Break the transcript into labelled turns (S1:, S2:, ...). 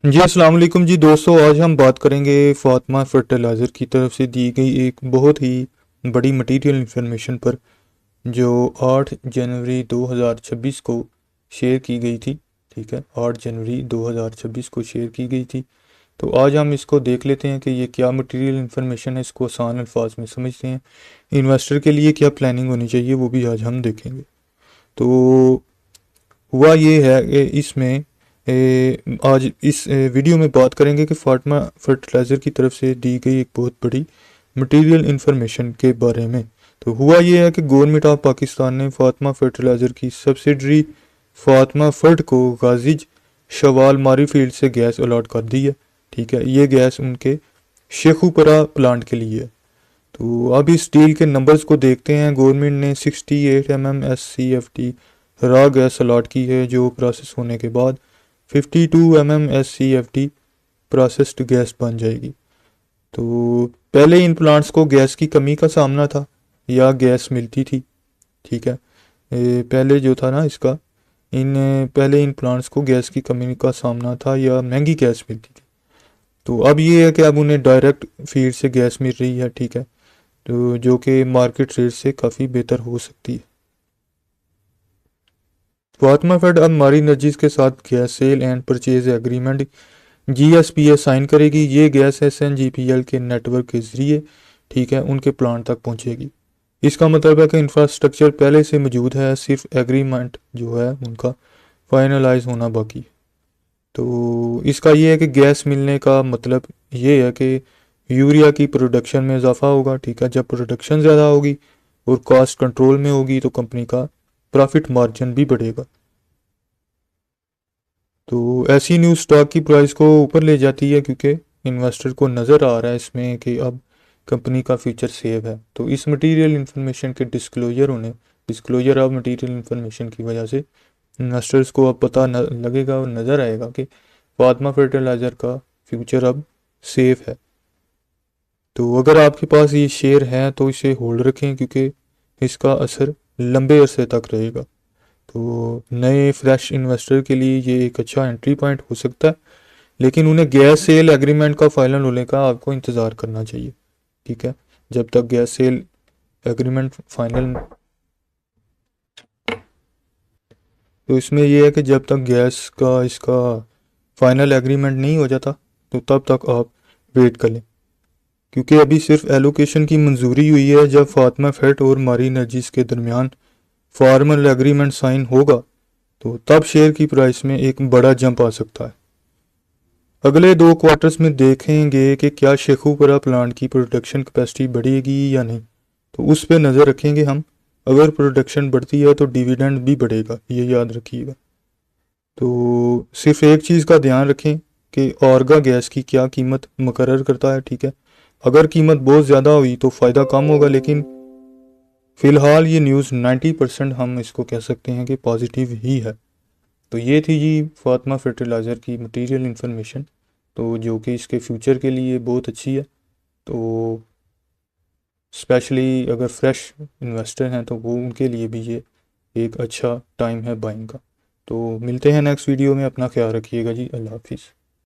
S1: जी अस्सलाम वालेकुम जी दोस्तों, आज हम बात करेंगे फातिमा फर्टिलाइज़र की तरफ से दी गई एक बहुत ही बड़ी मटेरियल इंफॉर्मेशन पर, जो 8 जनवरी 2026 को शेयर की गई थी। ठीक है, 8 जनवरी 2026 को शेयर की गई थी। तो आज हम इसको देख लेते हैं कि ये क्या मटेरियल इंफॉर्मेशन है, इसको आसान अल्फाज में समझते हैं। इन्वेस्टर के लिए क्या प्लानिंग होनी चाहिए वो भी आज हम देखेंगे। तो हुआ ये है कि इसमें आज इस वीडियो में बात करेंगे कि फातिमा फर्टिलाइज़र की तरफ से दी गई एक बहुत बड़ी मटेरियल इंफॉर्मेशन के बारे में। तो हुआ ये है कि गवर्नमेंट ऑफ पाकिस्तान ने फातिमा फर्टिलाइज़र की सब्सिडरी फातिमा फर्ट को गाजिज शवाल मारी फील्ड से गैस अलॉट कर दी है। ठीक है, ये गैस उनके शेखुपुरा प्लांट के लिए है। तो अब इस डील के नंबर्स को देखते हैं। गवर्नमेंट ने 68 MMSCFT रॉ गैस अलॉट की है, जो प्रोसेस होने के बाद 52 MMSCFT प्रोसेस्ड गैस बन जाएगी। तो पहले इन प्लांट्स को गैस की कमी का सामना था या गैस मिलती थी। ठीक है, पहले जो था ना इसका, इन पहले इन प्लांट्स को गैस की कमी का सामना था या महंगी गैस मिलती थी। तो अब ये है कि अब उन्हें डायरेक्ट फील्ड से गैस मिल रही है। ठीक है, तो जो कि मार्केट रेट से काफ़ी बेहतर हो सकती है। फातिमा फेड अब मारी एनर्जीज के साथ gas sale and purchase agreement GSPA sign करेगी। ये गैस SNGPL के नेटवर्क के ज़रिए, ठीक है, उनके प्लांट तक पहुंचेगी। इसका मतलब है कि इंफ्रास्ट्रक्चर पहले से मौजूद है, सिर्फ एग्रीमेंट जो है उनका फाइनलाइज होना बाकी है। तो इसका ये है कि गैस मिलने का मतलब ये है कि यूरिया की प्रोडक्शन में इजाफा होगा। ठीक है, जब प्रोडक्शन ज़्यादा होगी और कॉस्ट कंट्रोल में होगी तो कंपनी का प्रॉफिट मार्जिन भी बढ़ेगा। तो ऐसी न्यूज़ स्टॉक की प्राइस को ऊपर ले जाती है, क्योंकि इन्वेस्टर को नज़र आ रहा है इसमें कि अब कंपनी का फ्यूचर सेव है। तो इस मटेरियल इंफॉर्मेशन के डिस्क्लोजर ऑफ मटेरियल इंफॉर्मेशन की वजह से इन्वेस्टर्स को अब पता लगेगा और नज़र आएगा कि फातिमा फर्टिलाइज़र का फ्यूचर अब सेफ है। तो अगर आपके पास ये शेयर है तो इसे होल्ड रखें, क्योंकि इसका असर लंबे अरसे तक रहेगा। तो नए फ्रेश इन्वेस्टर के लिए ये एक अच्छा एंट्री पॉइंट हो सकता है, लेकिन उन्हें गैस सेल एग्रीमेंट का फाइनल होने का आपको इंतज़ार करना चाहिए। ठीक है, जब तक गैस सेल एग्रीमेंट फाइनल, तो इसमें यह है कि जब तक गैस का इसका फाइनल एग्रीमेंट नहीं हो जाता तो तब तक आप वेट कर लें, क्योंकि अभी सिर्फ एलोकेशन की मंजूरी हुई है। जब फातिमा फेट और मारी एनर्जीज के दरमियान फॉर्मल एग्रीमेंट साइन होगा तो तब शेयर की प्राइस में एक बड़ा जंप आ सकता है। अगले 2 क्वार्टर्स में देखेंगे कि क्या शेखुपुरा प्लांट की प्रोडक्शन कैपेसिटी बढ़ेगी या नहीं, तो उस पर नज़र रखेंगे हम। अगर प्रोडक्शन बढ़ती है तो डिविडेंड भी बढ़ेगा, ये याद रखिएगा। तो सिर्फ एक चीज़ का ध्यान रखें कि ऑर्गा गैस की क्या कीमत मुकर्रर करता है। ठीक है, अगर कीमत बहुत ज़्यादा हुई तो फ़ायदा कम होगा, लेकिन फ़िलहाल ये न्यूज़ 90% हम इसको कह सकते हैं कि पॉजिटिव ही है। तो ये थी जी फातिमा फर्टिलाइज़र की मटेरियल इन्फॉर्मेशन, तो जो कि इसके फ्यूचर के लिए बहुत अच्छी है। तो स्पेशली अगर फ्रेश इन्वेस्टर हैं तो वो उनके लिए भी ये एक अच्छा टाइम है बाइंग का। तो मिलते हैं नेक्स्ट वीडियो में, अपना ख्याल रखिएगा जी, अल्लाह हाफिज़।